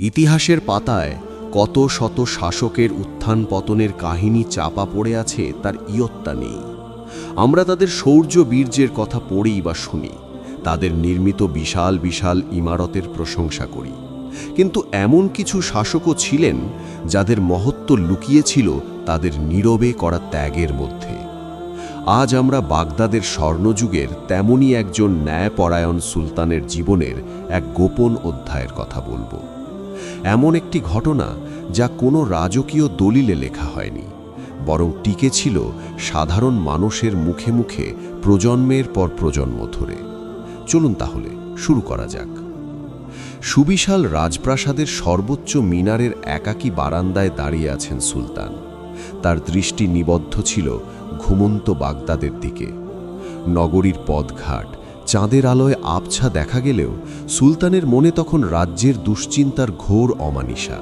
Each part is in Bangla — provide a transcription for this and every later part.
ইতিহাসের পাতায় কত শত শাসকের উত্থান পতনের কাহিনী চাপা পড়ে আছে তার ইয়ত্তা নেই। আমরা তাদের শৌর্য বীর্যের কথা পড়ি বা শুনি, তাদের নির্মিত বিশাল বিশাল ইমারতের প্রশংসা করি, কিন্তু এমন কিছু শাসকও ছিলেন যাদের মহত্ব লুকিয়েছিল তাদের নীরবে করা ত্যাগের মধ্যে। আজ আমরা বাগদাদের স্বর্ণযুগের তেমনই একজন ন্যায়পরায়ণ সুলতানের জীবনের এক গোপন অধ্যায়ের কথা বলবো। এমন একটি ঘটনা যা কোনো রাজকীয় দলিলে লেখা হয়নি, বরং টিকে ছিল সাধারণ মানুষের মুখে মুখে প্রজন্মের পর প্রজন্ম ধরে। চলুন তাহলে শুরু করা যাক। সুবিশাল রাজপ্রাসাদের সর্বোচ্চ মিনারের একাকী বারান্দায় দাঁড়িয়ে আছেন সুলতান। তার দৃষ্টি নিবদ্ধ ছিল ঘুমন্ত বাগদাদের দিকে। নগরীর পথঘাট চাঁদের আলোয় আবছা দেখা গেলেও সুলতানের মনে তখন রাজ্যের দুশ্চিন্তার ঘোর অমানিসা।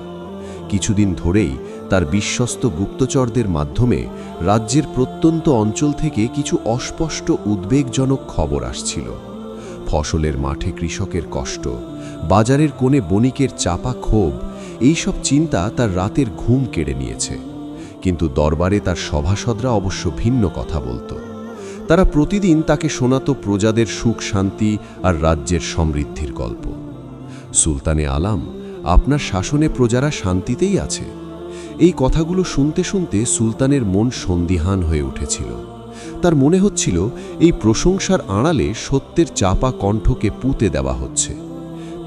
কিছুদিন ধরেই তার বিশ্বস্ত গুপ্তচরদের মাধ্যমে রাজ্যের প্রত্যন্ত অঞ্চল থেকে কিছু অস্পষ্ট উদ্বেগজনক খবর আসছিল। ফসলের মাঠে কৃষকের কষ্ট, বাজারের কোণে বণিকের চাপা ক্ষোভ, এইসব চিন্তা তার রাতের ঘুম কেড়ে নিয়েছে। কিন্তু দরবারে তার সভাসদরা অবশ্য ভিন্ন কথা বলতো। তারা প্রতিদিন তাকে শোনাত প্রজাদের সুখ শান্তি আর রাজ্যের সমৃদ্ধির গল্প। সুলতানে আলাম, আপনার শাসনে প্রজারা শান্তিতেই আছে। এই কথাগুলো শুনতে শুনতে সুলতানের মন সন্দিহান হয়ে উঠেছিল। তার মনে হচ্ছিল এই প্রশংসার আড়ালে সত্যের চাপা কণ্ঠকে পুঁতে দেওয়া হচ্ছে।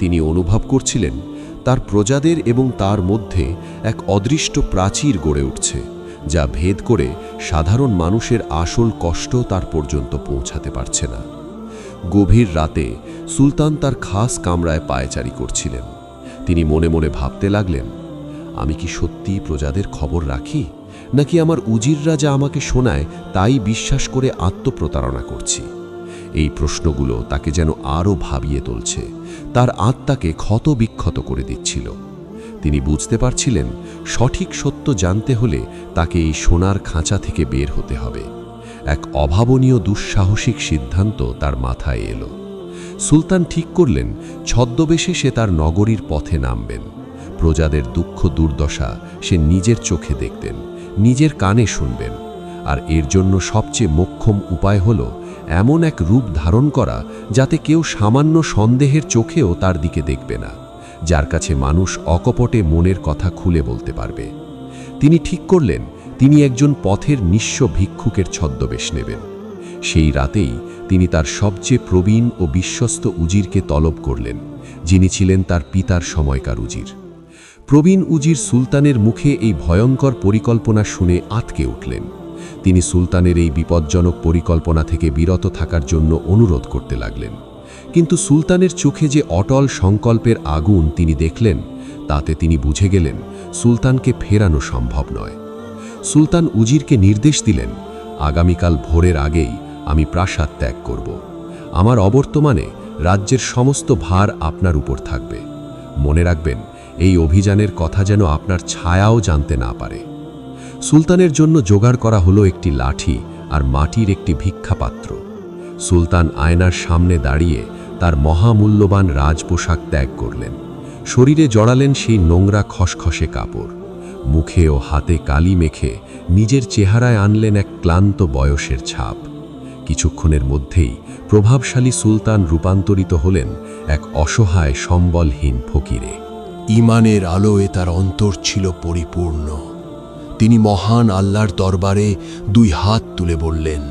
তিনি অনুভব করছিলেন তার প্রজাদের এবং তার মধ্যে এক অদৃষ্ট প্রাচীর গড়ে উঠছে, যা ভেদ করে সাধারণ মানুষের আসল কষ্ট তার পর্যন্ত পৌঁছাতে পারছে না। গভীর রাতে সুলতান তার খাস কামরায় পায়চারি করছিলেন। তিনি মনে মনে ভাবতে লাগলেন, আমি কি সত্যিই প্রজাদের খবর রাখি, নাকি আমার উজিররা যা আমাকে শোনায় তাই বিশ্বাস করে আত্মপ্রতারণা করছি? এই প্রশ্নগুলো তাকে যেন আরও ভাবিয়ে তুলছে, তার আত্মাকে ক্ষতবিক্ষত করে দিচ্ছিল। তিনি বুঝতে পারছিলেন সঠিক সত্য জানতে হলে তাকে এই সোনার খাঁচা থেকে বের হতে হবে। এক অভাবনীয় দুঃসাহসিক সিদ্ধান্ত তার মাথায় এলো। সুলতান ঠিক করলেন ছদ্মবেশে সে তার নগরীর পথে নামবেন। প্রজাদের দুঃখ দুর্দশা সে নিজের চোখে দেখতেন, নিজের কানে শুনবেন। আর এর জন্য সবচেয়ে মোক্ষম উপায় হল এমন এক রূপ ধারণ করা যাতে কেউ সামান্য সন্দেহের চোখেও তার দিকে দেখবে না, যার কাছে মানুষ অকপটে মনের কথা খুলে বলতে পারবে। তিনি ঠিক করলেন তিনি একজন পথের নিঃস্ব ভিক্ষুকের ছদ্মবেশ নেবেন। সেই রাতেই তিনি তার সবচেয়ে প্রবীণ ও বিশ্বস্ত উজিরকে তলব করলেন, যিনি ছিলেন তার পিতার সময়কার উজির। প্রবীণ উজির সুলতানের মুখে এই ভয়ঙ্কর পরিকল্পনা শুনে আঁতকে উঠলেন। তিনি সুলতানের এই বিপজ্জনক পরিকল্পনা থেকে বিরত থাকার জন্য অনুরোধ করতে লাগলেন। কিন্তু সুলতানের চোখে যে অটল সংকল্পের আগুন তিনি দেখলেন, তাতে তিনি বুঝে গেলেন সুলতানকে ফেরানো সম্ভব নয়। সুলতান উজিরকে নির্দেশ দিলেন, আগামীকাল ভোরের আগেই আমি প্রাসাদ ত্যাগ করব। আমার অবর্তমানে রাজ্যের সমস্ত ভার আপনার উপর থাকবে। মনে রাখবেন, এই অভিযানের কথা যেন আপনার ছায়াও জানতে না পারে। সুলতানের জন্য জোগাড় করা হলো একটি লাঠি আর মাটির একটি ভিক্ষাপাত্র। সুলতান আয়নার সামনে দাঁড়িয়ে তার মহামূল্যবান রাজপোশাক ত্যাগ করলেন। শরীরে জড়ালেন সেই নোংরা খসখসে কাপড়। মুখে ও হাতে কালি মেখে নিজের চেহারায় আনলেন এক ক্লান্ত বয়সের ছাপ। কিছুক্ষণের মধ্যেই প্রভাবশালী সুলতান রূপান্তরিত হলেন এক অসহায় সম্বলহীন ফকিরে। ঈমানের আলোয় তার অন্তর ছিল পরিপূর্ণ। তিনি মহান আল্লাহর দরবারে দুই হাত তুলে বললেন,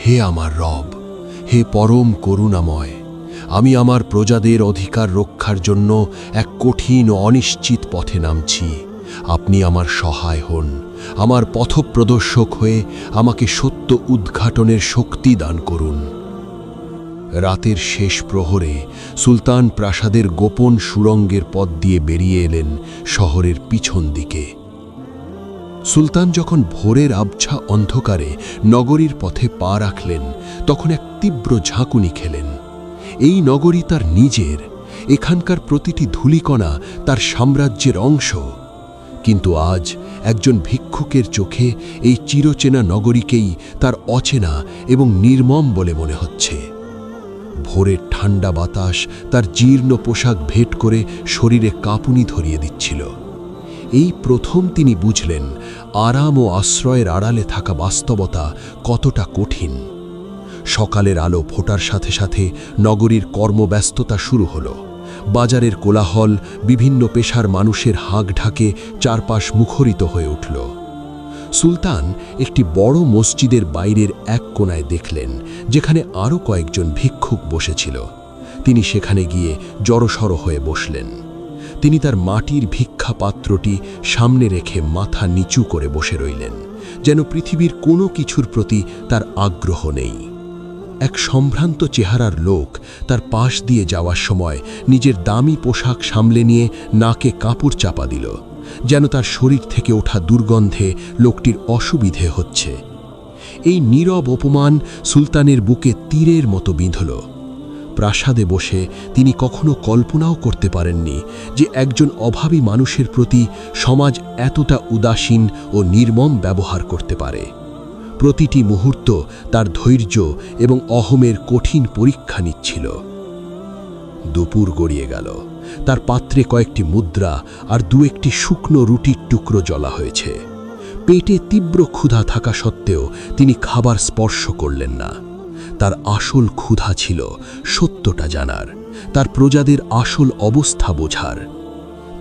হে আমার রব, হে পরম করুণাময়, আমি আমার প্রজাদের অধিকার রক্ষার জন্য এক কঠিন ও অনিশ্চিত পথে নামছি। আপনি আমার সহায় হন, আমার পথপ্রদর্শক হয়ে আমাকে সত্য উদ্ঘাটনের শক্তি দান করুন। রাতের শেষ প্রহরে সুলতান প্রাসাদের গোপন সুড়ঙ্গের পথ দিয়ে বেরিয়ে এলেন শহরের পিছন দিকে। সুলতান যখন ভোরের আবছা অন্ধকারে নগরীর পথে পা রাখলেন, তখন এক তীব্র ঝাঁকুনি খেলেন। এই নগরী তার নিজের, এখানকার প্রতিটি ধূলিকণা তার সাম্রাজ্যের অংশ। কিন্তু আজ একজন ভিক্ষুকের চোখে এই চিরচেনা নগরীকেই তার অচেনা এবং নির্মম বলে মনে হচ্ছে। ভোরের ঠান্ডা বাতাস তার জীর্ণ পোশাক ভেট করে শরীরে কাঁপুনি ধরিয়ে দিচ্ছিল। এই প্রথম তিনি বুঝলেন আরাম ও আশ্রয়ের আড়ালে থাকা বাস্তবতা কতটা কঠিন। সকালের আলো ফোটার সাথে সাথে নগরীর কর্মব্যস্ততা শুরু হলো। বাজারের কোলাহল, বিভিন্ন পেশার মানুষের হাঁক ঢাকে চারপাশ মুখরিত হয়ে উঠল। সুলতান একটি বড় মসজিদের বাইরের এক কোণায় দেখলেন, যেখানে আরও কয়েকজন ভিক্ষুক বসেছিল। তিনি সেখানে গিয়ে জড়সড় হয়ে বসলেন। তিনি তার মাটির ভিক্ষা পাত্রটি সামনে রেখে মাথা নিচু করে বসে রইলেন, যেন পৃথিবীর কোনো কিছুর প্রতি তার আগ্রহ নেই। এক সম্ভ্রান্ত চেহারার লোক তার পাশ দিয়ে যাওয়ার সময় নিজের দামি পোশাক সামলে নিয়ে নাকে কাপড় চাপা দিল, যেন তার শরীর থেকে ওঠা দুর্গন্ধে লোকটির অসুবিধে হচ্ছে। এই নীরব অপমান সুলতানের বুকে তীরের মতো বিঁধল। প্রাসাদে বসে তিনি কখনো কল্পনাও করতে পারেননি যে একজন অভাবী মানুষের প্রতি সমাজ এতটা উদাসীন ও নির্মম ব্যবহার করতে পারে। প্রতিটি মুহূর্ত তার ধৈর্য এবং অহমের কঠিন পরীক্ষা নিচ্ছিল। দুপুর গড়িয়ে গেল। তার পাত্রে কয়েকটি মুদ্রা আর একটি শুকনো রুটির টুকরো জ্বলা হয়েছে। পেটে তীব্র ক্ষুধা থাকা সত্ত্বেও তিনি খাবার স্পর্শ করলেন না। তার আসল ক্ষুধা ছিল সত্যটা জানার, তার প্রজাদের আসল অবস্থা বোঝার।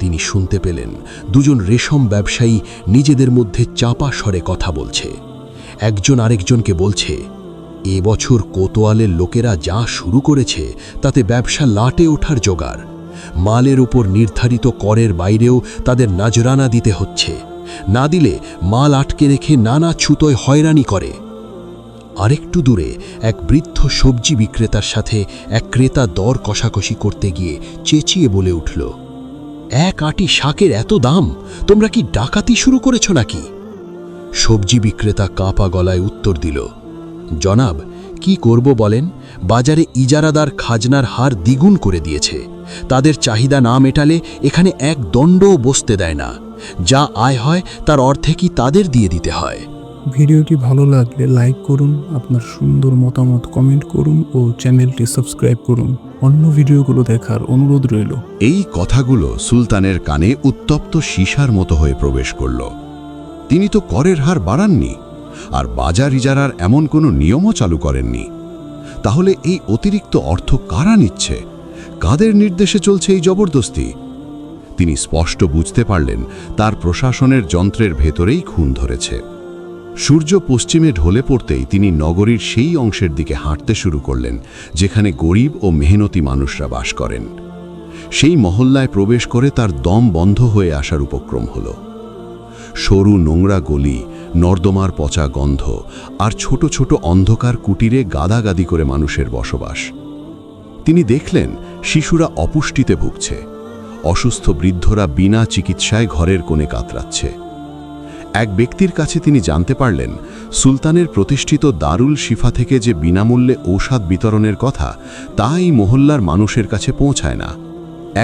তিনি শুনতে পেলেন দুজন রেশম ব্যবসায়ী নিজেদের মধ্যে চাপা স্বরে কথা বলছে। একজন আরেকজনকে বলছে, এবছর কোতোয়ালের লোকেরা যা শুরু করেছে তাতে ব্যবসা লাটে ওঠার জোগাড়। মালের উপর নির্ধারিত করের বাইরেও তাদের নাজরানা দিতে হচ্ছে, না দিলে মাল আটকে রেখে নানা ছুতোয় হয়রানি করে। আরেকটু দূরে এক বৃদ্ধ সবজি বিক্রেতার সাথে এক ক্রেতা দর কষাকষি করতে গিয়ে চেঁচিয়ে বলে উঠল, এক আটি শাকের এত দাম, তোমরা কি ডাকাতি শুরু করেছ নাকি? সবজি বিক্রেতা কাঁপা গলায় উত্তর দিল, জনাব, কি করব বলেন? বাজারে ইজারাদার খাজনার হার দ্বিগুণ করে দিয়েছে। তাদের চাহিদা না মেটালে এখানে এক দণ্ডও বসতে দেয় না। যা আয় হয় তার অর্ধেকই তাদের দিয়ে দিতে হয়। ভিডিওটি ভালো লাগলে লাইক করুন, আপনার সুন্দর মতামত কমেন্ট করুন ও চ্যানেলটি সাবস্ক্রাইব করুন। অন্য ভিডিওগুলো দেখার অনুরোধ রইল। এই কথাগুলো সুলতানের কানে উত্তপ্ত সীসার মতো হয়ে প্রবেশ করল। তিনি তো করের হার বাড়াননি, আর বাজার ইজারার এমন কোনো নিয়মও চালু করেননি। তাহলে এই অতিরিক্ত অর্থ কারা নিচ্ছে? কাদের নির্দেশে চলছে এই জবরদস্তি? তিনি স্পষ্ট বুঝতে পারলেন তার প্রশাসনের যন্ত্রের ভেতরেই খুন ধরেছে। সূর্য পশ্চিমে ঢলে পড়তেই তিনি নগরীর সেই অংশের দিকে হাঁটতে শুরু করলেন যেখানে গরিব ও মেহনতি মানুষরা বাস করেন। সেই মহল্লায় প্রবেশ করে তার দম বন্ধ হয়ে আসার উপক্রম হল। সরু নোংরা গলি, নর্দমার পচা গন্ধ আর ছোট ছোট অন্ধকার কুটিরে গাদাগাদি করে মানুষের বসবাস। তিনি দেখলেন শিশুরা অপুষ্টিতে ভুগছে, অসুস্থ বৃদ্ধরা বিনা চিকিৎসায় ঘরের কোণে কাতরাচ্ছে। এক ব্যক্তির কাছে তিনি জানতে পারলেন সুলতানের প্রতিষ্ঠিত দারুল শিফা থেকে যে বিনামূল্যে ঔষধ বিতরণের কথা, তা এই মহল্লার মানুষের কাছে পৌঁছায় না।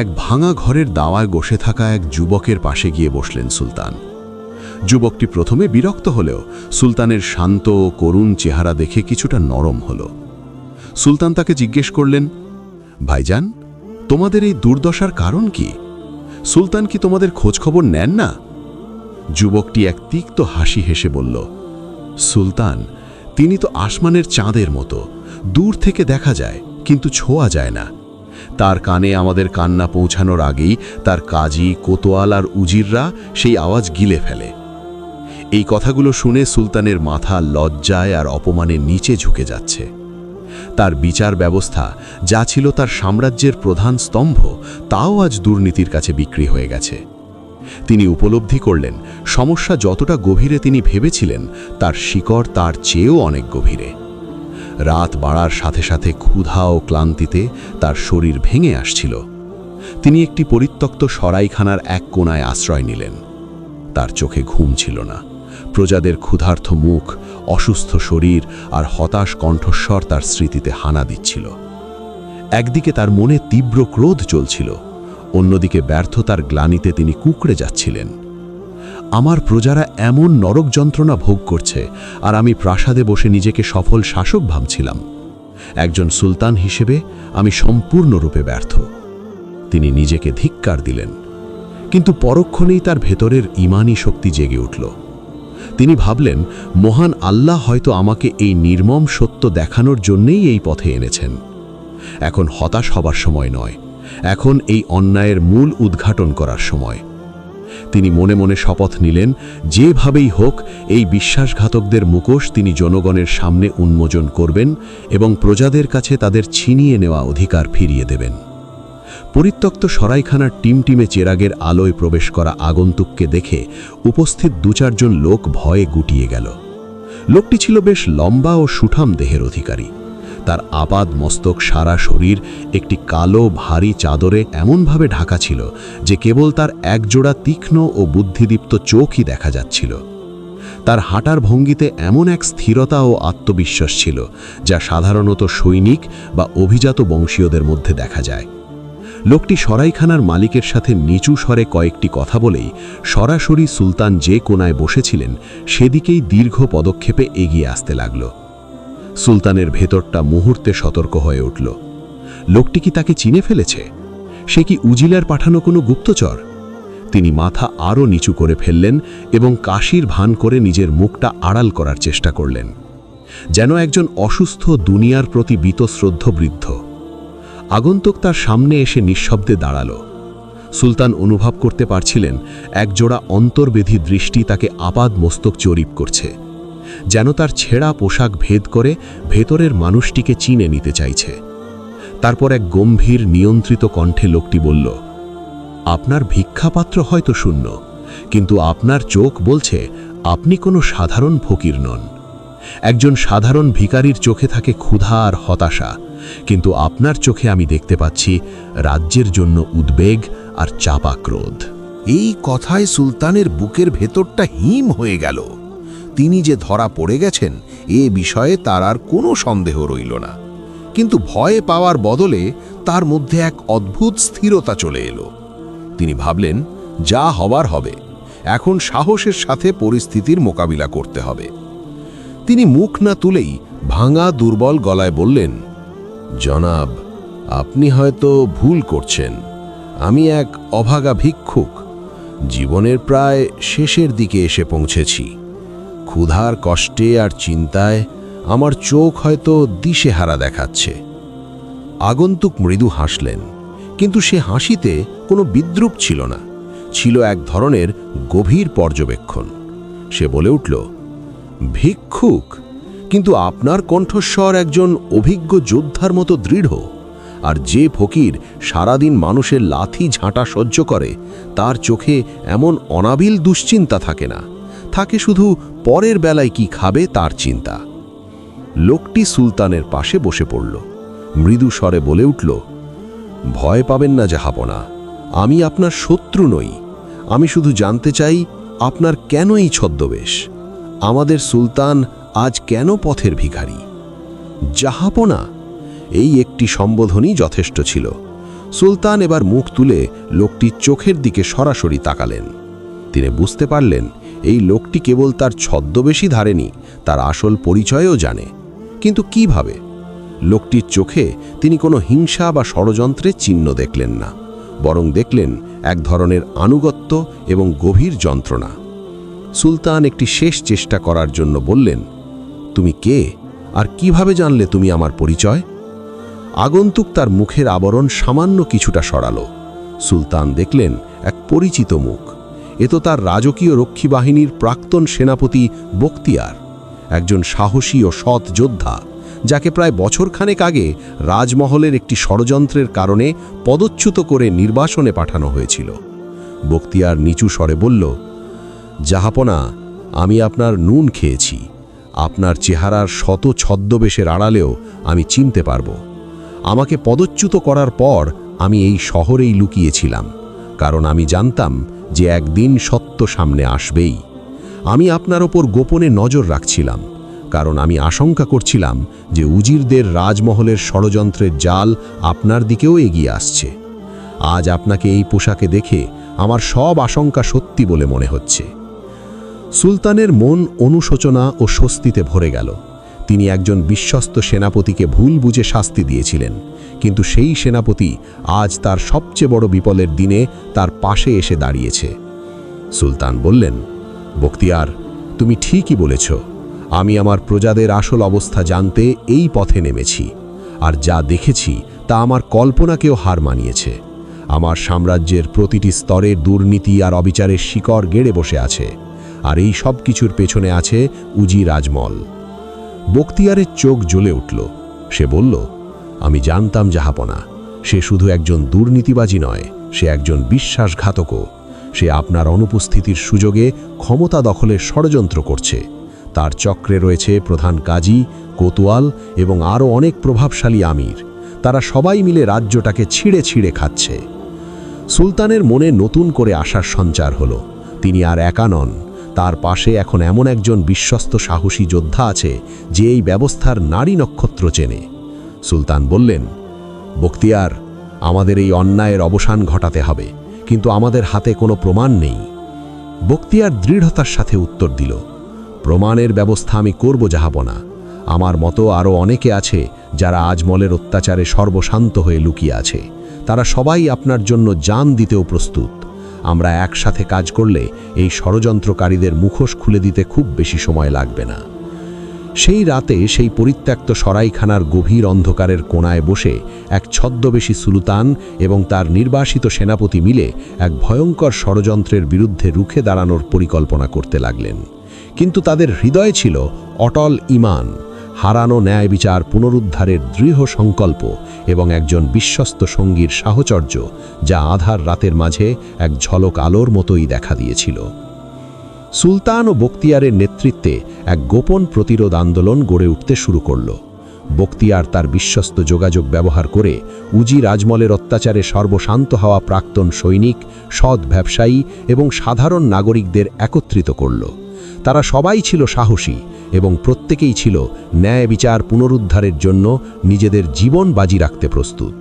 এক ভাঙা ঘরের দাওয়ায় বসে থাকা এক যুবকের পাশে গিয়ে বসলেন সুলতান। যুবকটি প্রথমে বিরক্ত হলেও সুলতানের শান্ত ও করুণ চেহারা দেখে কিছুটা নরম হল। সুলতান তাকে জিজ্ঞেস করলেন, ভাইজান, তোমাদের এই দুর্দশার কারণ কি? সুলতান কি তোমাদের খোঁজখবর নেন না? যুবকটি এক তিক্ত হাসি হেসে বলল, সুলতান, তিনি তো আসমানের চাঁদের মতো, দূর থেকে দেখা যায় কিন্তু ছোঁয়া যায় না। তার কানে আমাদের কান্না পৌঁছানোর আগেই তার কাজী, কোতোয়াল আর উজিররা সেই আওয়াজ গিলে ফেলে। এই কথাগুলো শুনে সুলতানের মাথা লজ্জায় আর অপমানের নিচে ঝুঁকে যাচ্ছে। তার বিচার ব্যবস্থা, যা ছিল তার সাম্রাজ্যের প্রধান স্তম্ভ, তাও আজ দুর্নীতির কাছে বিক্রি হয়ে গেছে। তিনি উপলব্ধি করলেন সমস্যা যতটা গভীরে তিনি ভেবেছিলেন, তার শিকড় তার চেয়েও অনেক গভীরে। রাত বাড়ার সাথে সাথে ক্ষুধা ও ক্লান্তিতে তার শরীর ভেঙে আসছিল। তিনি একটি পরিত্যক্ত সরাইখানার এক কোণায় আশ্রয় নিলেন। তার চোখে ঘুম ছিল না। প্রজাদের ক্ষুধার্ত মুখ, অসুস্থ শরীর আর হতাশ কণ্ঠস্বর তার স্মৃতিতে হানা দিচ্ছিল। একদিকে তার মনে তীব্র ক্রোধ চলছিল, অন্যদিকে ব্যর্থতার গ্লানিতে তিনি কুঁকড়ে যাচ্ছিলেন। আমার প্রজারা এমন নরক যন্ত্রণা ভোগ করছে, আর আমি প্রাসাদে বসে নিজেকে সফল শাসক ভাবছিলাম। একজন সুলতান হিসেবে আমি সম্পূর্ণরূপে ব্যর্থ। তিনি নিজেকে ধিক্কার দিলেন, কিন্তু পরক্ষণেই তার ভেতরের ঈমানী শক্তি জেগে উঠল। তিনি ভাবলেন, মহান আল্লাহ হয়তো আমাকে এই নির্মম সত্য দেখানোর জন্যেই এই পথে এনেছেন। এখন হতাশ হবার সময় নয়, এখন এই অন্যায়ের মূল উদ্ঘাটন করার সময়। তিনি মনে মনে শপথ নিলেন, যেভাবেই হোক এই বিশ্বাসঘাতকদের মুখোশ তিনি জনগণের সামনে উন্মোচন করবেন এবং প্রজাদের কাছে তাদের ছিনিয়ে নেওয়া অধিকার ফিরিয়ে দেবেন। পরিত্যক্ত সরাইখানার টিমটিমে চেরাগের আলোয় প্রবেশ করা আগন্তুককে দেখে উপস্থিত ২-৪ লোক ভয়ে গুটিয়ে গেল। লোকটি ছিল বেশ লম্বা ও সুঠাম দেহের অধিকারী। তার আপাদ মস্তক সারা শরীর একটি কালো ভারী চাদরে এমনভাবে ঢাকা ছিল যে কেবল তার একজোড়া তীক্ষ্ণ ও বুদ্ধিদীপ্ত চোখই দেখা যাচ্ছিল। তার হাঁটার ভঙ্গিতে এমন এক স্থিরতা ও আত্মবিশ্বাস ছিল যা সাধারণত সৈনিক বা অভিজাত বংশীয়দের মধ্যে দেখা যায়। লোকটি সরাইখানার মালিকের সাথে নিচু স্বরে কয়েকটি কথা বলেই সরাসরি সুলতান যে কোণায় বসেছিলেন সেদিকেই দীর্ঘ পদক্ষেপে এগিয়ে আসতে লাগল। সুলতানের ভেতরটা মুহূর্তে সতর্ক হয়ে উঠল। লোকটি কি তাকে চিনে ফেলেছে? সে কি উজিলার পাঠানো কোনো গুপ্তচর? তিনি মাথা আরও নিচু করে ফেললেন এবং কাশির ভান করে নিজের মুখটা আড়াল করার চেষ্টা করলেন, যেন একজন অসুস্থ দুনিয়ার প্রতি বীতশ্রদ্ধ বৃদ্ধ। আগন্তুক তার সামনে এসে নিঃশব্দে দাঁড়াল। সুলতান অনুভব করতে পারছিলেন একজোড়া অন্তর্বেধী দৃষ্টি তাকে আপাদ মস্তক জরিপ করছে, যেন তার ছেঁড়া পোশাক ভেদ করে ভেতরের মানুষটিকে চিনে নিতে চাইছে। তারপর এক গম্ভীর নিয়ন্ত্রিত কণ্ঠে লোকটি বলল, আপনার ভিক্ষাপাত্র হয়তো শূন্য, কিন্তু আপনার চোখ বলছে আপনি কোনো সাধারণ ফকির নন। একজন সাধারণ ভিখারির চোখে থাকে ক্ষুধা আর হতাশা, কিন্তু আপনার চোখে আমি দেখতে পাচ্ছি রাজ্যের জন্য উদ্বেগ আর চাপা ক্রোধ। এই কথায় সুলতানের বুকের ভেতরটা হিম হয়ে গেল। তিনি যে ধরা পড়ে গেছেন এ বিষয়ে তার আর কোনো সন্দেহ রইল না, কিন্তু ভয় পাওয়ার বদলে তার মধ্যে এক অদ্ভুত স্থিরতা চলে এলো। তিনি ভাবলেন, যা হবার হবে, এখন সাহসের সাথে পরিস্থিতির মোকাবিলা করতে হবে। তিনি মুখ না তুলেই ভাঙা দুর্বল গলায় বললেন, জনাব, আপনি হয়তো ভুল করছেন। আমি এক অভাগা ভিক্ষুক, জীবনের প্রায় শেষের দিকে এসে পৌঁছেছি। ক্ষুধার কষ্টে আর চিন্তায় আমার চোখ হয়তো দিশেহারা দেখাচ্ছে। আগন্তুক মৃদু হাসলেন, কিন্তু সে হাসিতে কোনো বিদ্রুপ ছিল না, ছিল এক ধরনের গভীর পর্যবেক্ষণ। সে বলে উঠল, ভিক্ষুক, কিন্তু আপনার কণ্ঠস্বর একজন অভিজ্ঞ যোদ্ধার মতো দৃঢ়। আর যে ফকির সারাদিন মানুষের লাথি ঝাঁটা সহ্য করে, তার চোখে এমন অনাবিল দুশ্চিন্তা থাকে না, থাকে শুধু পরের বেলায় কি খাবে তার চিন্তা। লোকটি সুলতানের পাশে বসে পড়ল, মৃদু স্বরে বলে উঠল, ভয় পাবেন না জাহাপনা, আমি আপনার শত্রু নই। আমি শুধু জানতে চাই আপনার কেন এই ছদ্মবেশ? আমাদের সুলতান আজ কেন পথের ভিখারি? জাহাপনা, এই একটি সম্বোধনই যথেষ্ট ছিল। সুলতান এবার মুখ তুলে লোকটির চোখের দিকে সরাসরি তাকালেন। তিনি বুঝতে পারলেন এই লোকটি কেবল তার ছদ্মবেশই ধারেনি, তার আসল পরিচয়ও জানে। কিন্তু কিভাবে? লোকটির চোখে তিনি কোনো হিংসা বা ষড়যন্ত্রের চিহ্ন দেখলেন না, বরং দেখলেন এক ধরনের আনুগত্য এবং গভীর যন্ত্রণা। সুলতান একটি শেষ চেষ্টা করার জন্য বললেন, তুমি কে আর কিভাবে জানলে তুমি আমার পরিচয়? আগন্তুক তার মুখের আবরণ সামান্য কিছুটা সরালো। সুলতান দেখলেন এক পরিচিত মুখ। এ তো তার রাজকীয় রক্ষী বাহিনীর প্রাক্তন সেনাপতি বখতিয়ার, একজন সাহসী ও সৎ যোদ্ধা, যাকে প্রায় বছরখানেক আগে রাজমহলের একটি ষড়যন্ত্রের কারণে পদচ্যুত করে নির্বাসনে পাঠানো হয়েছিল। বখতিয়ার নিচু স্বরে বলল, জাহাপনা, আমি আপনার নুন খেয়েছি। আপনার চেহারার শত ছদ্মবেশের আড়ালেও আমি চিনতে পারব। আমাকে পদচ্যুত করার পর আমি এই শহরেই লুকিয়েছিলাম, কারণ আমি জানতাম যে একদিন সত্য সামনে আসবেই। আমি আপনার ওপর গোপনে নজর রাখছিলাম, কারণ আমি আশঙ্কা করছিলাম যে উজিরদের রাজমহলের ষড়যন্ত্রের জাল আপনার দিকেও এগিয়ে আসছে। আজ আপনাকে এই পোশাকে দেখে আমার সব আশঙ্কা সত্যি বলে মনে হচ্ছে। সুলতানের মন অনুশোচনা ও স্বস্তিতে ভরে গেল। তিনি একজন বিশ্বস্ত সেনাপতিকে ভুল বুঝে শাস্তি দিয়েছিলেন, কিন্তু সেই সেনাপতি আজ তার সবচেয়ে বড় বিপদের দিনে তার পাশে এসে দাঁড়িয়েছে। সুলতান বললেন, বখতিয়ার, তুমি ঠিকই বলেছ। আমি আমার প্রজাদের আসল অবস্থা জানতে এই পথে নেমেছি, আর যা দেখেছি তা আমার কল্পনাকেও হার মানিয়েছে। আমার সাম্রাজ্যের প্রতিটি স্তরে দুর্নীতি আর অবিচারের শিকড় গেড়ে বসে আছে, আর এই সব কিছুর পেছনে আছে উজির আজমল। বখতিয়ারের চোখ জ্বলে উঠল। সে বলল, আমি জানতাম জাহাপনা, সে শুধু একজন দুর্নীতিবাজি নয়, সে একজন বিশ্বাসঘাতকও। সে আপনার অনুপস্থিতির সুযোগে ক্ষমতা দখলের ষড়যন্ত্র করছে। তার চক্রে রয়েছে প্রধান কাজী, কোতোয়াল এবং আরও অনেক প্রভাবশালী আমির। তারা সবাই মিলে রাজ্যটাকে ছিঁড়ে ছিঁড়ে খাচ্ছে। সুলতানের মনে নতুন করে আশার সঞ্চার হলো। তিনি আর একা নন, তার পাশে এখন এমন একজন বিশ্বস্ত সাহসী যোদ্ধা আছে যে এই ব্যবস্থার নারী নক্ষত্র চেনে। সুলতান বললেন, বখতিয়ার, আমাদের এই অন্যায়ের অবসান ঘটাতে হবে, কিন্তু আমাদের হাতে কোনো প্রমাণ নেই। বখতিয়ার দৃঢ়তার সাথে উত্তর দিল, প্রমাণের ব্যবস্থা আমি করব জাহাপনা। আমার মতো আরও অনেকে আছে যারা আজমলের অত্যাচারে সর্বশান্ত হয়ে লুকিয়ে আছে। তারা সবাই আপনার জন্য জান দিতেও প্রস্তুত। আমরা একসাথে কাজ করলে এই ষড়যন্ত্রকারীদের মুখোশ খুলে দিতে খুব বেশি সময় লাগবে না। সেই রাতে সেই পরিত্যক্ত সরাইখানার গভীর অন্ধকারের কোণায় বসে এক ছদ্মবেশী সুলতান এবং তার নির্বাসিত সেনাপতি মিলে এক ভয়ঙ্কর ষড়যন্ত্রের বিরুদ্ধে রুখে দাঁড়ানোর পরিকল্পনা করতে লাগলেন। কিন্তু তাদের হৃদয়ে ছিল অটল ঈমান, হারানো ন্যায় বিচার পুনরুদ্ধারের দৃঢ় সংকল্প এবং একজন বিশ্বস্ত সঙ্গীর সাহচর্য, যা আধার রাতের মাঝে এক ঝলক আলোর মতোই দেখা দিয়েছিল। সুলতান ও বখতিয়ারের নেতৃত্বে এক গোপন প্রতিরোধ আন্দোলন গড়ে উঠতে শুরু করল। বখতিয়ার তার বিশ্বস্ত যোগাযোগ ব্যবহার করে উজির আজমলের অত্যাচারে সর্বশান্ত হওয়া প্রাক্তন সৈনিক, সৎ ব্যবসায়ী এবং সাধারণ নাগরিকদের একত্রিত করল। তারা সবাই ছিল সাহসী এবং প্রত্যেকেই ছিল ন্যায় বিচার পুনরুদ্ধারের জন্য নিজেদের জীবন বাজি রাখতে প্রস্তুত।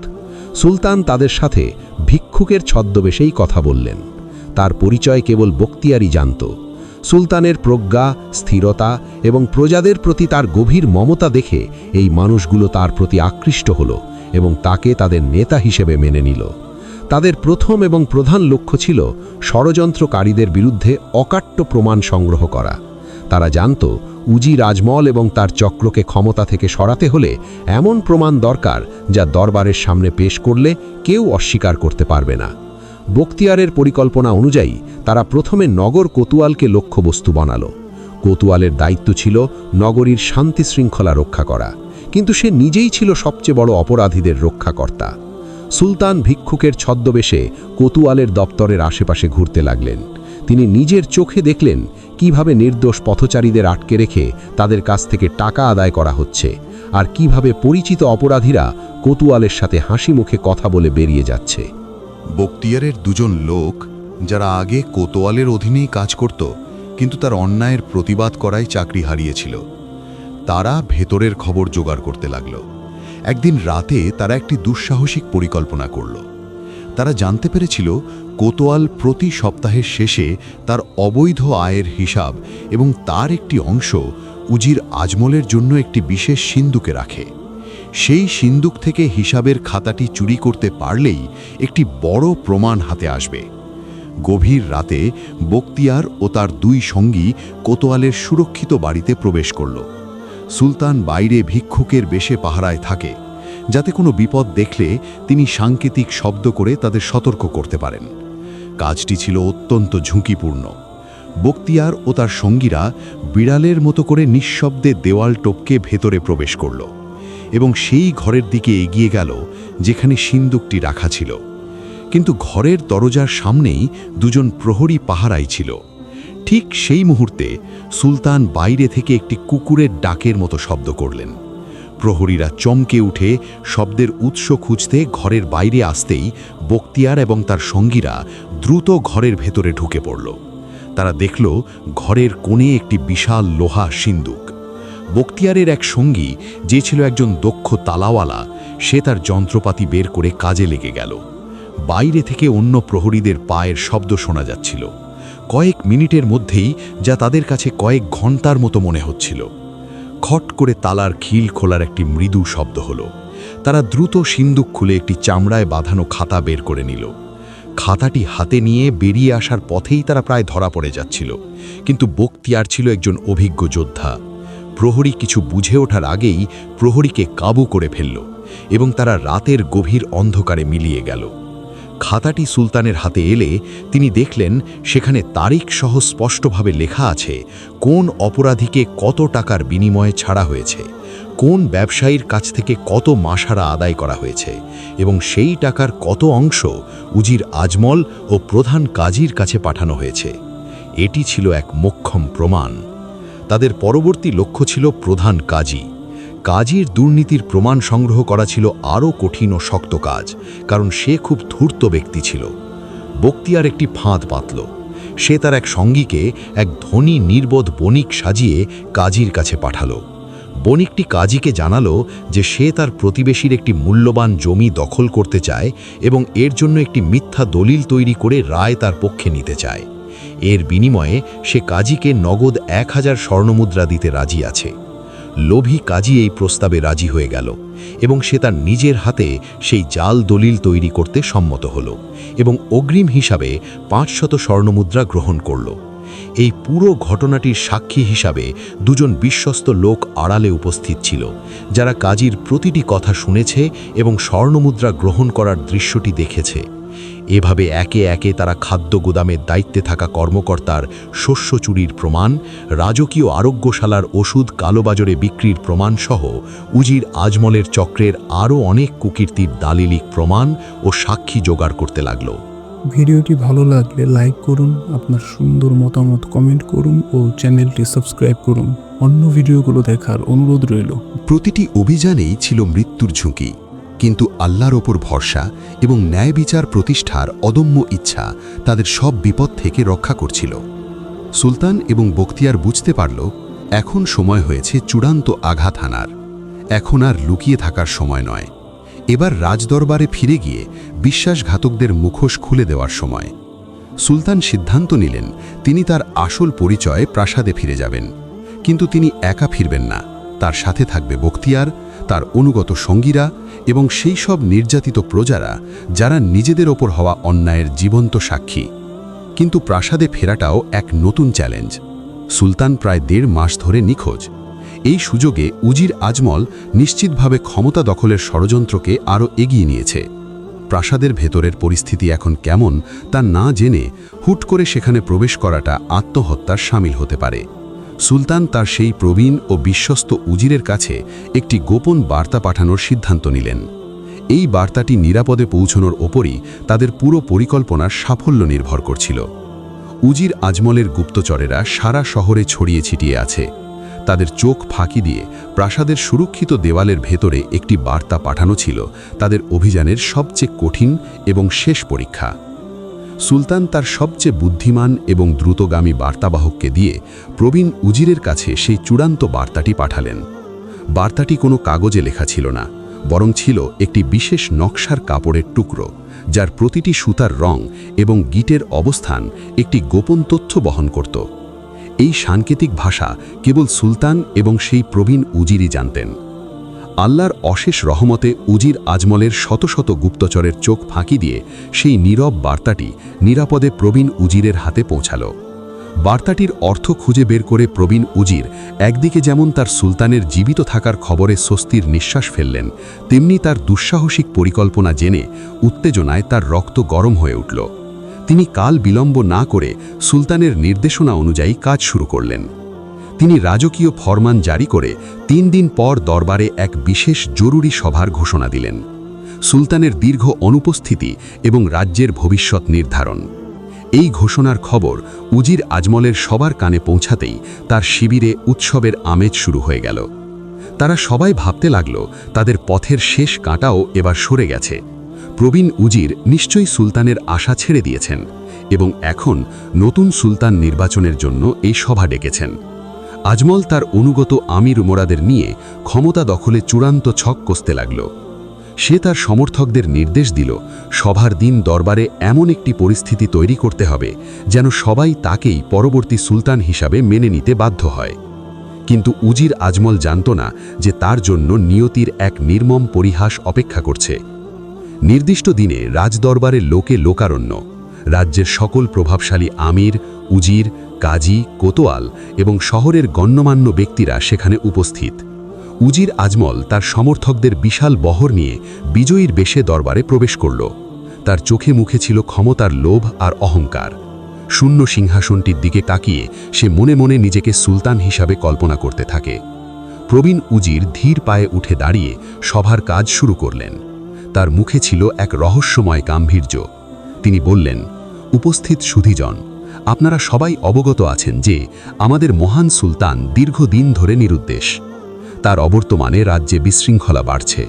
সুলতান তাদের সাথে ভিক্ষুকের ছদ্মবেশেই কথা বললেন। তার পরিচয় কেবল বখতিয়ারই জানত। সুলতানের প্রজ্ঞা, স্থিরতা এবং প্রজাদের প্রতি তার গভীর মমতা দেখে এই মানুষগুলো তার প্রতি আকৃষ্ট হল এবং তাকে তাদের নেতা হিসেবে মেনে নিল। তাদের প্রথম এবং প্রধান লক্ষ্য ছিল ষড়যন্ত্রকারীদের বিরুদ্ধে অকাট্য প্রমাণ সংগ্রহ করা। তারা জানত উজির আজমল এবং তার চক্রকে ক্ষমতা থেকে সরাতে হলে এমন প্রমাণ দরকার যা দরবারের সামনে পেশ করলে কেউ অস্বীকার করতে পারবে না। বখতিয়ারের পরিকল্পনা অনুযায়ী তারা প্রথমে নগর কোতোয়ালকে লক্ষ্যবস্তু বানালো। কোতোয়ালের দায়িত্ব ছিল নগরীর শান্তি শৃঙ্খলা রক্ষা করা, কিন্তু সে নিজেই ছিল সবচেয়ে বড় অপরাধীদের রক্ষাকর্তা। সুলতান ভিক্ষুকের ছদ্মবেশে কোতোয়ালের দপ্তরের আশেপাশে ঘুরতে লাগলেন। তিনি নিজের চোখে দেখলেন কিভাবে নির্দোষ পথচারীদের আটকে রেখে তাদের কাছ থেকে টাকা আদায় করা হচ্ছে, আর কিভাবে পরিচিত অপরাধীরা কোতোয়ালের সাথে হাসি মুখে কথা বলে বেরিয়ে যাচ্ছে। বখতিয়ারের দুজন লোক, যারা আগে কোতোয়ালের অধীনেই কাজ করত কিন্তু তার অন্যায়ের প্রতিবাদ করায় চাকরি হারিয়েছিল, তারা ভেতরের খবর জোগাড় করতে লাগল। একদিন রাতে তারা একটি দুঃসাহসিক পরিকল্পনা করল। তারা জানতে পেরেছিল কোতোয়াল প্রতি সপ্তাহের শেষে তার অবৈধ আয়ের হিসাব এবং তার একটি অংশ উজির আজমলের জন্য একটি বিশেষ সিন্দুকে রাখে। সেই সিন্দুক থেকে হিসাবের খাতাটি চুরি করতে পারলেই একটি বড় প্রমাণ হাতে আসবে। গভীর রাতে বখতিয়ার ও তার দুই সঙ্গী কোতোয়ালের সুরক্ষিত বাড়িতে প্রবেশ করল। সুলতান বাইরে ভিক্ষুকের বেশে পাহারায় থাকে, যাতে কোনো বিপদ দেখলে তিনি সাংকেতিক শব্দ করে তাদের সতর্ক করতে পারেন। কাজটি ছিল অত্যন্ত ঝুঁকিপূর্ণ। বখতিয়ার ও তার সঙ্গীরা বিড়ালের মতো করে নিঃশব্দে দেওয়াল টপকে ভেতরে প্রবেশ করল এবং সেই ঘরের দিকে এগিয়ে গেল যেখানে সিন্দুকটি রাখা ছিল। কিন্তু ঘরের দরজার সামনেই দুজন প্রহরী পাহারায় ছিল। ঠিক সেই মুহূর্তে সুলতান বাইরে থেকে একটি কুকুরের ডাকের মতো শব্দ করলেন। প্রহরীরা চমকে উঠে শব্দের উৎস খুঁজতে ঘরের বাইরে আসতেই বখতিয়ার এবং তার সঙ্গীরা দ্রুত ঘরের ভেতরে ঢুকে পড়ল। তারা দেখল ঘরের কোণে একটি বিশাল লোহা সিন্দুক। বখতিয়ারের এক সঙ্গী, যে ছিল একজন দক্ষ তালাওয়ালা, সে তার যন্ত্রপাতি বের করে কাজে লেগে গেল। বাইরে থেকে অন্য প্রহরীদের পায়ের শব্দ শোনা যাচ্ছিল, কয়েক মিনিটের মধ্যেই, যা তাদের কাছে কয়েক ঘন্টার মতো মনে হচ্ছিল। খট করে তালার খিল খোলার একটি মৃদু শব্দ হলো। তারা দ্রুত সিন্দুক খুলে একটি চামড়ায় বাঁধানো খাতা বের করে নিল। খাতাটি হাতে নিয়ে বেরিয়ে আসার পথেই তারা প্রায় ধরা পড়ে যাচ্ছিল, কিন্তু বখতিয়ার ছিল একজন অভিজ্ঞ যোদ্ধা। প্রহরী কিছু বুঝে ওঠার আগেই প্রহরীকে কাবু করে ফেলল এবং তারা রাতের গভীর অন্ধকারে মিলিয়ে গেল। খাতাটি সুলতানের হাতে এলে তিনি দেখলেন সেখানে তারিখ সহ স্পষ্টভাবে লেখা আছে কোন অপরাধীকে কত টাকার বিনিময়ে ছাড়া হয়েছে, কোন ব্যবসায়ীর কাছ থেকে কত মাসারা আদায় করা হয়েছে এবং সেই টাকার কত অংশ উজির আজমল ও প্রধান কাজীর কাছে পাঠানো হয়েছে। এটি ছিল এক মোক্ষম প্রমাণ। তাদের পরবর্তী লক্ষ্য ছিল প্রধান কাজী। কাজীর দুর্নীতির প্রমাণ সংগ্রহ করা ছিল আরও কঠিন ও শক্ত কাজ, কারণ সে খুব ধূর্ত ব্যক্তি ছিল। বখতিয়ার একটি ফাঁদ পাতল। সে তার এক সঙ্গীকে এক ধনী নির্বোধ বণিক সাজিয়ে কাজীর কাছে পাঠালো। বণিকটি কাজীকে জানালো যে সে তার প্রতিবেশীর একটি মূল্যবান জমি দখল করতে চায় এবং এর জন্য একটি মিথ্যা দলিল তৈরি করে রায় তার পক্ষে নিতে চায়। এর বিনিময়ে সে কাজীকে নগদ 1000 স্বর্ণমুদ্রা দিতে রাজি আছে। লোভী কাজী এই প্রস্তাবে রাজি হয়ে গেল এবং সে তার নিজের হাতে সেই জাল দলিল তৈরি করতে সম্মত হল এবং অগ্রিম হিসাবে 500 স্বর্ণমুদ্রা গ্রহণ করল। এই পুরো ঘটনাটির সাক্ষী হিসাবে দুজন বিশ্বস্ত লোক আড়ালে উপস্থিত ছিল, যারা কাজীর প্রতিটি কথা শুনেছে এবং স্বর্ণমুদ্রা গ্রহণ করার দৃশ্যটি দেখেছে। এভাবে একে একে তারা খাদ্য গুদামের দায়িত্বে থাকা কর্মকর্তার শস্য চুরির প্রমাণ, রাজকীয় আরোগ্যশালার ওষুধ কালোবাজারে বিক্রির প্রমাণ সহ উজির আজমলের চক্রের আরও অনেক কুকীর্তির দালিলিক প্রমাণ ও সাক্ষী জোগাড় করতে লাগল। ভিডিওটি ভালো লাগলে লাইক করুন, আপনার সুন্দর মতামত কমেন্ট করুন ও চ্যানেলটি সাবস্ক্রাইব করুন। অন্য ভিডিওগুলো দেখার অনুরোধ রইল। প্রতিটি অভিযানেই ছিল মৃত্যুর ঝুঁকি, কিন্তু আল্লাহর ওপর ভরসা এবং ন্যায় বিচার প্রতিষ্ঠার অদম্য ইচ্ছা তাদের সব বিপদ থেকে রক্ষা করছিল। সুলতান এবং বখতিয়ার বুঝতে পারল এখন সময় হয়েছে চূড়ান্ত আঘাত হানার। এখন আর লুকিয়ে থাকার সময় নয়, এবার রাজদরবারে ফিরে গিয়ে বিশ্বাসঘাতকদের মুখোশ খুলে দেওয়ার সময়। সুলতান সিদ্ধান্ত নিলেন তিনি তার আসল পরিচয় প্রাসাদে ফিরে যাবেন, কিন্তু তিনি একা ফিরবেন না। তার সাথে থাকবে বখতিয়ার, তার অনুগত সঙ্গীরা এবং সেই সব নির্যাতিত প্রজারা যারা নিজেদের ওপর হওয়া অন্যায়ের জীবন্ত সাক্ষী। কিন্তু প্রাসাদে ফেরাটাও এক নতুন চ্যালেঞ্জ। সুলতান প্রায় 1.5 মাস ধরে নিখোঁজ। এই সুযোগে উজির আজমল নিশ্চিতভাবে ক্ষমতা দখলের ষড়যন্ত্রকে আরও এগিয়ে নিয়েছে। প্রাসাদের ভেতরের পরিস্থিতি এখন কেমন তা না জেনে হুট করে সেখানে প্রবেশ করাটা আত্মহত্যার শামিল হতে পারে। সুলতান তার সেই প্রবীণ ও বিশ্বস্ত উজিরের কাছে একটি গোপন বার্তা পাঠানোর সিদ্ধান্ত নিলেন। এই বার্তাটি নিরাপদে পৌঁছানোর ওপরই তাদের পুরো পরিকল্পনার সাফল্য নির্ভর করছিল। উজির আজমলের গুপ্তচরেরা সারা শহরে ছড়িয়ে ছিটিয়ে আছে। তাদের চোখ ফাঁকি দিয়ে প্রাসাদের সুরক্ষিত দেওয়ালের ভেতরে একটি বার্তা পাঠানো ছিল তাদের অভিযানের সবচেয়ে কঠিন এবং শেষ পরীক্ষা। সুলতান তার সবচেয়ে বুদ্ধিমান এবং দ্রুতগামী বার্তাবাহককে দিয়ে প্রবীণ উজিরের কাছে সেই চূড়ান্ত বার্তাটি পাঠালেন। বার্তাটি কোনো কাগজে লেখা ছিল না, বরং ছিল একটি বিশেষ নকশার কাপড়ের টুকরো, যার প্রতিটি সুতার রং এবং গিটের অবস্থান একটি গোপন তথ্য বহন করত। এই সাংকেতিক ভাষা কেবল সুলতান এবং সেই প্রবীণ উজিরই জানতেন। আল্লাহর অশেষ রহমতে উজির আজমলের শত শত গুপ্তচরের চোখ ফাঁকি দিয়ে সেই নীরব বার্তাটি নিরাপদে প্রবীণ উজিরের হাতে পৌঁছাল। বার্তাটির অর্থ খুঁজে বের করে প্রবীণ উজির একদিকে যেমন তার সুলতানের জীবিত থাকার খবরে স্বস্তির নিঃশ্বাস ফেললেন, তেমনি তার দুঃসাহসিক পরিকল্পনা জেনে উত্তেজনায় তার রক্ত গরম হয়ে উঠল। তিনি কাল বিলম্ব না করে সুলতানের নির্দেশনা অনুযায়ী কাজ শুরু করলেন। তিনি রাজকীয় ফরমান জারি করে 3 দিন পর দরবারে এক বিশেষ জরুরি সভার ঘোষণা দিলেন। সুলতানের দীর্ঘ অনুপস্থিতি এবং রাজ্যের ভবিষ্যৎ নির্ধারণ। এই ঘোষণার খবর উজির আজমলের সবার কানে পৌঁছাতেই তার শিবিরে উৎসবের আমেজ শুরু হয়ে গেল। তারা সবাই ভাবতে লাগল তাদের পথের শেষ কাঁটাও এবার সরে গেছে। প্রবীণ উজির নিশ্চয়ই সুলতানের আশা ছেড়ে দিয়েছেন এবং এখন নতুন সুলতান নির্বাচনের জন্য এই সভা ডেকেছেন। আজমল তার অনুগত আমির উমরাদের নিয়ে ক্ষমতা দখলে চূড়ান্ত ছক কষতে লাগল। সে তার সমর্থকদের নির্দেশ দিল সভার দিন দরবারে এমন একটি পরিস্থিতি তৈরি করতে হবে যেন সবাই তাকেই পরবর্তী সুলতান হিসাবে মেনে নিতে বাধ্য হয়। কিন্তু উজির আজমল জানত না যে তার জন্য নিয়তির এক নির্মম পরিহাস অপেক্ষা করছে। নির্দিষ্ট দিনে রাজদরবারের লোকে লোকারণ্য। রাজ্যের সকল প্রভাবশালী আমির, উজির, কাজী, কোতোয়াল এবং শহরের গণ্যমান্য ব্যক্তিরা সেখানে উপস্থিত। উজির আজমল তার সমর্থকদের বিশাল বহর নিয়ে বিজয়ীর বেশে দরবারে প্রবেশ করল। তার চোখে মুখে ছিল ক্ষমতার লোভ আর অহংকার। শূন্য সিংহাসনটির দিকে তাকিয়ে সে মনে মনে নিজেকে সুলতান হিসাবে কল্পনা করতে থাকে। প্রবীণ উজির ধীর পায়ে উঠে দাঁড়িয়ে সভার কাজ শুরু করলেন। তার মুখে ছিল এক রহস্যময় গাম্ভীর্য। তিনি বললেন, উপস্থিত সুধীজন, আপনারা সবাই অবগত আছেন যে আমাদের মহান সুলতান দীর্ঘদিন ধরে নিরুদ্দেশ। তার অবর্তমানে রাজ্যে বিশৃঙ্খলা বাড়ছে,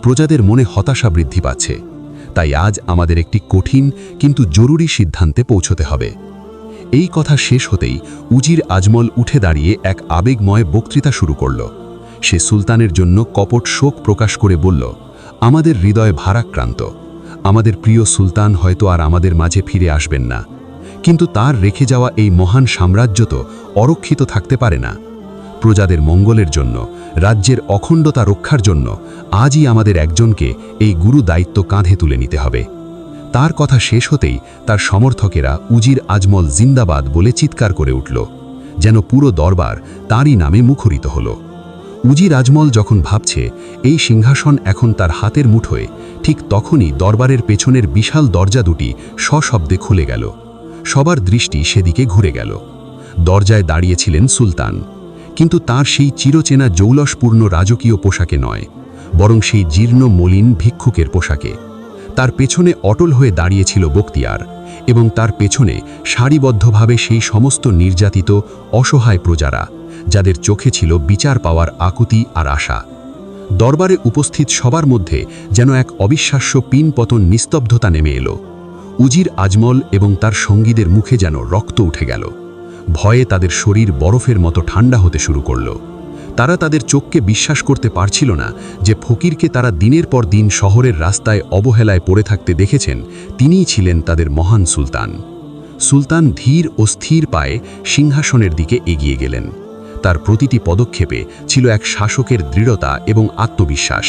প্রজাদের মনে হতাশা বৃদ্ধি পাচ্ছে। তাই আজ আমাদের একটি কঠিন কিন্তু জরুরি সিদ্ধান্তে পৌঁছতে হবে। এই কথা শেষ হতেই উজির আজমল উঠে দাঁড়িয়ে এক আবেগময় বক্তৃতা শুরু করল। সে সুলতানের জন্য কপট শোক প্রকাশ করে বলল, আমাদের হৃদয় ভারাক্রান্ত। আমাদের প্রিয় সুলতান হয়তো আর আমাদের মাঝে ফিরে আসবেন না, কিন্তু তার রেখে যাওয়া এই মহান সাম্রাজ্য তো অরক্ষিত থাকতে পারে না। প্রজাদের মঙ্গলের জন্য, রাজ্যের অখণ্ডতা রক্ষার জন্য আজই আমাদের একজনকে এই গুরু দায়িত্ব কাঁধে তুলে নিতে হবে। তার কথা শেষ হতেই তার সমর্থকেরা উজির আজমল জিন্দাবাদ বলে চিৎকার করে উঠল, যেন পুরো দরবার তারই নামে মুখরিত হল। উজির আজমল যখন ভাবছে এই সিংহাসন এখন তার হাতের মুঠোয়, ঠিক তখনই দরবারের পেছনের বিশাল দরজা দুটি সশব্দে খুলে গেল। সবার দৃষ্টি সেদিকে ঘুরে গেল। দরজায় দাঁড়িয়েছিলেন সুলতান, কিন্তু তার সেই চিরচেনা জৌলসপূর্ণ রাজকীয় পোশাকে নয়, বরং সেই জীর্ণ মলিন ভিক্ষুকের পোশাকে। তার পেছনে অটল হয়ে দাঁড়িয়েছিল বখতিয়ার, এবং তার পেছনে সারিবদ্ধভাবে সেই সমস্ত নির্যাতিত অসহায় প্রজারা, যাদের চোখে ছিল বিচার পাওয়ার আকুতি আর আশা। দরবারে উপস্থিত সবার মধ্যে যেন এক অবিশ্বাস্য পিনপতন নিস্তব্ধতা নেমে এলো। উজির আজমল এবং তার সঙ্গীদের মুখে যেন রক্ত উঠে গেল। ভয়ে তাদের শরীর বরফের মতো ঠান্ডা হতে শুরু করল। তারা তাদের চোখকে বিশ্বাস করতে পারছিল না যে ফকিরকে তারা দিনের পর দিন শহরের রাস্তায় অবহেলায় পড়ে থাকতে দেখেছেন, তিনিই ছিলেন তাদের মহান সুলতান। সুলতান ধীর ও স্থির পায়ে সিংহাসনের দিকে এগিয়ে গেলেন। তার প্রতিটি পদক্ষেপে ছিল এক শাসকের দৃঢ়তা এবং আত্মবিশ্বাস।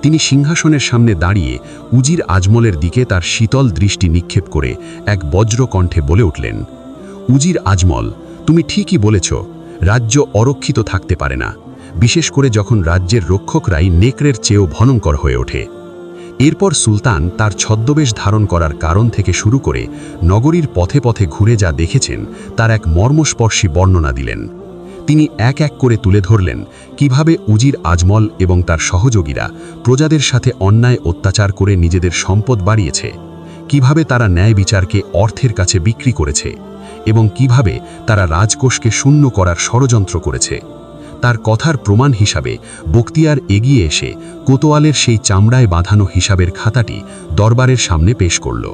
তিনি সিংহাসনের সামনে দাঁড়িয়ে উজির আজমলের দিকে তার শীতল দৃষ্টি নিক্ষেপ করে এক বজ্র কণ্ঠে বলে উঠলেন, উজির আজমল, তুমি ঠিকই বলেছ, রাজ্য অরক্ষিত থাকতে পারে না, বিশেষ করে যখন রাজ্যের রক্ষকরাই নেকড়ের চেয়েও ভয়ঙ্কর হয়ে ওঠে। এরপর সুলতান তার ছদ্মবেশ ধারণ করার কারণ থেকে শুরু করে নগরীর পথে পথে ঘুরে যা দেখেছেন তার এক মর্মস্পর্শী বর্ণনা দিলেন। তিনি এক এক করে তুলে ধরলেন কিভাবে উজির আজমল এবং তার সহযোগীরা প্রজাদের সাথে অন্যায় অত্যাচার করে নিজেদের সম্পদ বাড়িয়েছে, কিভাবে তারা ন্যায় বিচারকে অর্থের কাছে বিক্রি করেছে, এবং কিভাবে তারা রাজকোষকে শূন্য করার ষড়যন্ত্র করেছে। তার কথার প্রমাণ হিসাবে বখতিয়ার এগিয়ে এসে কোতোয়ালের সেই চামড়ায় বাঁধানো হিসাবের খাতাটি দরবারের সামনে পেশ করল।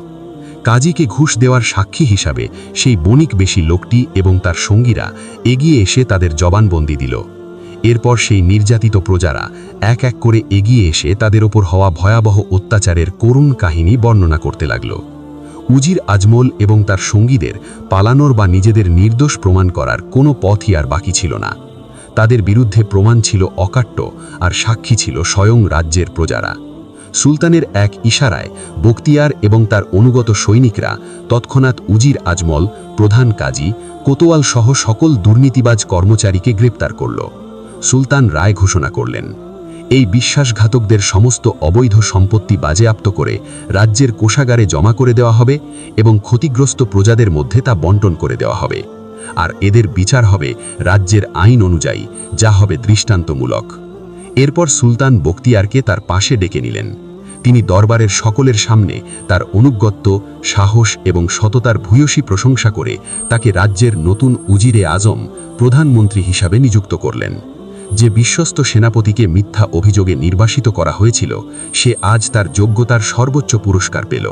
কাজীকে ঘুষ দেওয়ার সাক্ষী হিসাবে সেই বণিক বেশি লোকটি এবং তার সঙ্গীরা এগিয়ে এসে তাদের জবানবন্দি দিল। এরপর সেই নির্যাতিত প্রজারা এক এক করে এগিয়ে এসে তাদের ওপর হওয়া ভয়াবহ অত্যাচারের করুণ কাহিনী বর্ণনা করতে লাগল। উজির আজমল এবং তার সঙ্গীদের পালানোর বা নিজেদের নির্দোষ প্রমাণ করার কোনো পথই আর বাকি ছিল না। তাদের বিরুদ্ধে প্রমাণ ছিল অকাট্য, আর সাক্ষী ছিল স্বয়ং রাজ্যের প্রজারা। সুলতানের এক ইশারায় বখতিয়ার এবং তার অনুগত সৈনিকরা তৎক্ষণাৎ উজির আজমল, প্রধান কাজী, কোতোয়াল সহ সকল দুর্নীতিবাজ কর্মচারীকে গ্রেপ্তার করল। সুলতান রায় ঘোষণা করলেন, এই বিশ্বাসঘাতকদের সমস্ত অবৈধ সম্পত্তি বাজেয়াপ্ত করে রাজ্যের কোষাগারে জমা করে দেওয়া হবে এবং ক্ষতিগ্রস্ত প্রজাদের মধ্যে তা বন্টন করে দেওয়া হবে, আর এদের বিচার হবে রাজ্যের আইন অনুযায়ী, যা হবে দৃষ্টান্তমূলক। এরপর সুলতান বখতিয়ারকে তার পাশে ডেকে নিলেন। তিনি দরবারের সকলের সামনে তার অনুগত্য, সাহস এবং সততার ভূয়সী প্রশংসা করে তাকে রাজ্যের নতুন উজিরে আজম, প্রধানমন্ত্রী হিসাবে নিযুক্ত করলেন। যে বিশ্বস্ত সেনাপতিকে মিথ্যা অভিযোগে নির্বাসিত করা হয়েছিল, সে আজ তার যোগ্যতার সর্বোচ্চ পুরস্কার পেল।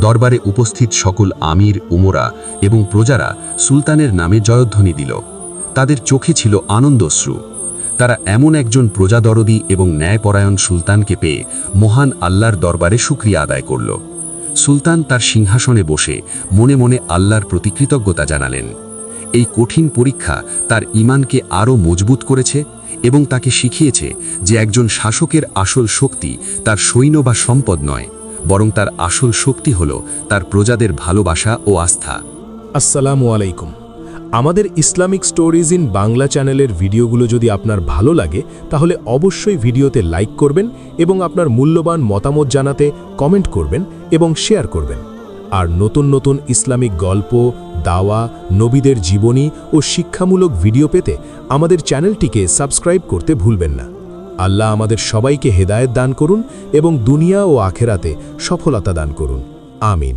দরবারে উপস্থিত সকল আমির, উমরা এবং প্রজারা সুলতানের নামে জয়ধ্বনি দিল। তাদের চোখে ছিল আনন্দশ্রু। তারা এমন একজন প্রজাদরদি এবং ন্যায়পরায়ণ সুলতানকে পেয়ে মহান আল্লাহর দরবারে শুকরিয়া আদায় করল। সুলতান তার সিংহাসনে বসে মনে মনে আল্লাহর প্রতি কৃতজ্ঞতা জানালেন। এই কঠিন পরীক্ষা তার ঈমানকে আরও মজবুত করেছে এবং তাকে শিখিয়েছে যে একজন শাসকের আসল শক্তি তার সৈন্য বা সম্পদ নয়, বরং তার আসল শক্তি হল তার প্রজাদের ভালোবাসা ও আস্থা। আসসালামু আলাইকুম। আমাদের ইসলামিক স্টোরিজ ইন বাংলা চ্যানেলের ভিডিওগুলো যদি আপনার ভালো লাগে তাহলে অবশ্যই ভিডিওতে লাইক করবেন এবং আপনার মূল্যবান মতামত জানাতে কমেন্ট করবেন এবং শেয়ার করবেন। আর নতুন নতুন ইসলামিক গল্প, দাওয়া, নবীদের জীবনী ও শিক্ষামূলক ভিডিও পেতে আমাদের চ্যানেলটিকে সাবস্ক্রাইব করতে ভুলবেন না। আল্লাহ আমাদের সবাইকে হেদায়েত দান করুন এবং দুনিয়া ও আখেরাতে সফলতা দান করুন। আমিন।